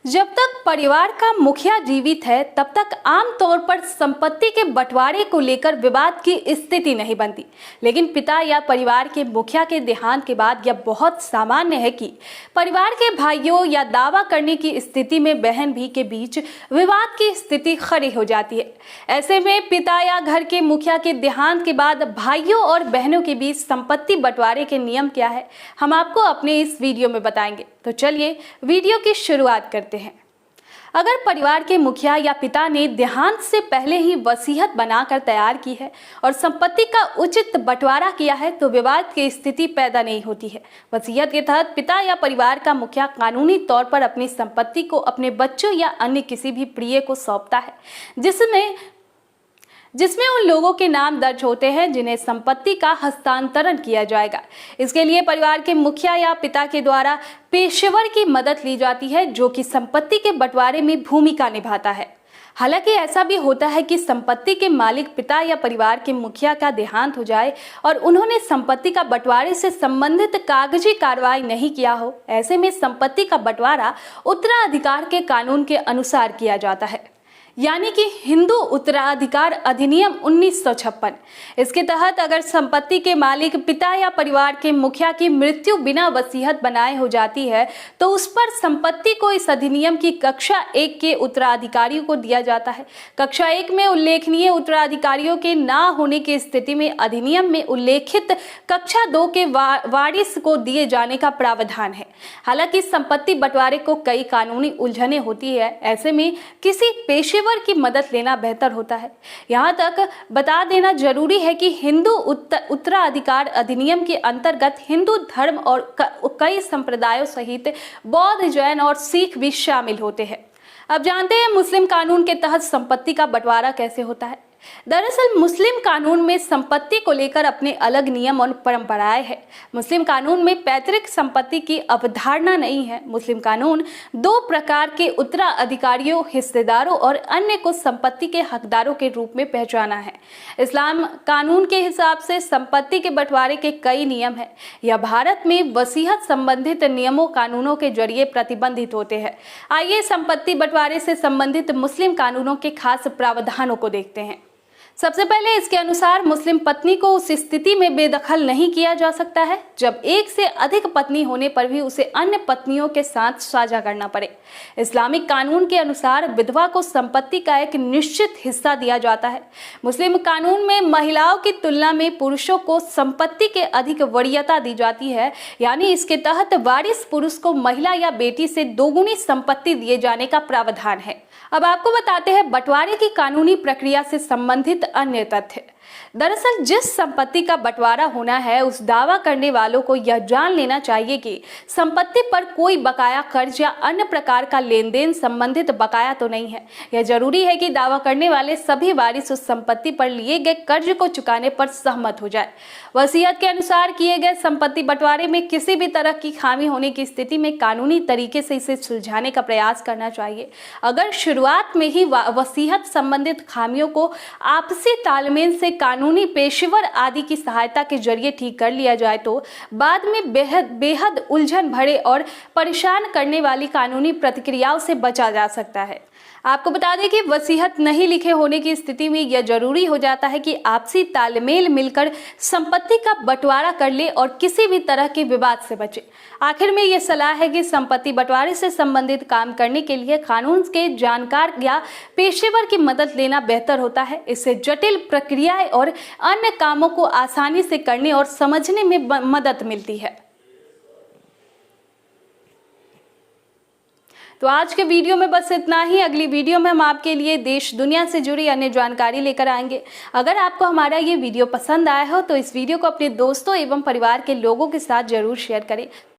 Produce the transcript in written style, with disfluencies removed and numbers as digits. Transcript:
जब तक परिवार का मुखिया जीवित है तब तक आमतौर पर संपत्ति के बंटवारे को लेकर विवाद की स्थिति नहीं बनती, लेकिन पिता या परिवार के मुखिया के देहांत के बाद यह बहुत सामान्य है कि परिवार के भाइयों या दावा करने की स्थिति में बहन भी के बीच विवाद की स्थिति खड़ी हो जाती है। ऐसे में पिता या घर के मुखिया के देहांत के बाद भाइयों और बहनों के बीच संपत्ति बंटवारे के नियम क्या है, हम आपको अपने इस वीडियो में बताएंगे। तो चलिए वीडियो की शुरुआत करते हैं। अगर परिवार के मुखिया या पिता ने देहांत से पहले ही वसीयत बनाकर तैयार की है और संपत्ति का उचित बंटवारा किया है तो विवाद की स्थिति पैदा नहीं होती है। वसीयत के तहत पिता या परिवार का मुखिया कानूनी तौर पर अपनी संपत्ति को अपने बच्चों या अन्य किसी भी प्रिय को सौंपता है, जिसमें उन लोगों के नाम दर्ज होते हैं जिन्हें संपत्ति का हस्तांतरण किया जाएगा। इसके लिए परिवार के मुखिया या पिता के द्वारा पेशेवर की मदद ली जाती है, जो कि संपत्ति के बंटवारे में भूमिका निभाता है। हालांकि ऐसा भी होता है कि संपत्ति के मालिक पिता या परिवार के मुखिया का देहांत हो जाए और उन्होंने संपत्ति का बंटवारे से संबंधित कागजी कार्रवाई नहीं किया हो। ऐसे में संपत्ति का बंटवारा उत्तराधिकार के कानून के अनुसार किया जाता है, यानी कि हिंदू उत्तराधिकार अधिनियम 1956। इसके तहत अगर संपत्ति के मालिक पिता या परिवार के मुखिया की मृत्यु बिना वसीयत बनाए हो जाती है तो उस पर संपत्ति को इस अधिनियम की कक्षा 1 के उत्तराधिकारियों को दिया जाता है। कक्षा 1 में उल्लेखनीय उत्तराधिकारियों के ना होने की स्थिति में अधिनियम में उल्लेखित कक्षा 2 के वारिस को दिए जाने का प्रावधान है। हालांकि संपत्ति बंटवारे को कई कानूनी उलझने होती है, ऐसे में किसी पेशेवर की मदद लेना बेहतर होता है। यहाँ तक बता देना जरूरी है कि हिंदू उत्तराधिकार अधिनियम के अंतर्गत हिंदू धर्म और कई संप्रदायों सहित बौद्ध, जैन और सिख भी शामिल होते हैं। अब जानते हैं मुस्लिम कानून के तहत संपत्ति का बंटवारा कैसे होता है। दरअसल मुस्लिम कानून में संपत्ति को लेकर अपने अलग नियम और परंपराएं हैं। मुस्लिम कानून में पैतृक संपत्ति की अवधारणा नहीं है। मुस्लिम कानून 2 प्रकार के उत्तराधिकारियों, हिस्सेदारों और अन्य को संपत्ति के हकदारों के रूप में पहचाना है। इस्लाम कानून के हिसाब से संपत्ति के बंटवारे के कई नियम हैं। यह भारत में वसीयत संबंधित नियमों कानूनों के जरिए प्रतिबंधित होते हैं। आइए संपत्ति बंटवारे से संबंधित मुस्लिम कानूनों के खास प्रावधानों को देखते हैं। सबसे पहले इसके अनुसार मुस्लिम पत्नी को उस स्थिति में बेदखल नहीं किया जा सकता है जब एक से अधिक पत्नी होने पर भी उसे अन्य पत्नियों के साथ साझा करना पड़े। इस्लामिक कानून के अनुसार विधवा को संपत्ति का एक निश्चित हिस्सा दिया जाता है। मुस्लिम कानून में महिलाओं की तुलना में पुरुषों को संपत्ति के अधिक वरीयता दी जाती है, यानी इसके तहत वारिस पुरुष को महिला या बेटी से दोगुनी संपत्ति दिए जाने का प्रावधान है। अब आपको बताते हैं बंटवारे की कानूनी प्रक्रिया से संबंधित अन्य तथ्य। दरअसल जिस संपत्ति का बंटवारा होना है उस दावा करने वालों को यह जान लेना चाहिए कि संपत्ति पर कोई बकाया कर्ज या अन्य प्रकार का लेन देन संबंधित बकाया तो नहीं है। यह जरूरी है कि दावा करने वाले सभी वारिस उस संपत्ति पर लिए गए कर्ज को चुकाने पर सहमत हो जाए। वसीयत के अनुसार किए गए संपत्ति बंटवारे में किसी भी तरह की खामी होने की स्थिति में कानूनी तरीके से इसे सुलझाने का प्रयास करना चाहिए। अगर शुरुआत में ही वसीयत संबंधित खामियों को आपसी तालमेल से कानूनी पेशेवर आदि की सहायता के जरिए ठीक कर लिया जाए तो बाद में बेहद उलझन भरे और परेशान करने वाली कानूनी प्रतिक्रियाओं से बचा जा सकता है। आपको बता दें कि वसीयत नहीं लिखे होने की स्थिति में यह जरूरी हो जाता है कि आपसी तालमेल मिलकर संपत्ति का बंटवारा कर ले और किसी भी तरह के विवाद से बचे। आखिर में यह सलाह है कि संपत्ति बंटवारे से संबंधित काम करने के लिए कानून के जानकार या पेशेवर की मदद लेना बेहतर होता है। इससे जटिल प्रक्रियाएं और अन्य कामों को आसानी से करने और समझने में मदद मिलती है। तो आज के वीडियो में बस इतना ही। अगली वीडियो में हम आपके लिए देश दुनिया से जुड़ी अन्य जानकारी लेकर आएंगे। अगर आपको हमारा ये वीडियो पसंद आया हो तो इस वीडियो को अपने दोस्तों एवं परिवार के लोगों के साथ जरूर शेयर करें।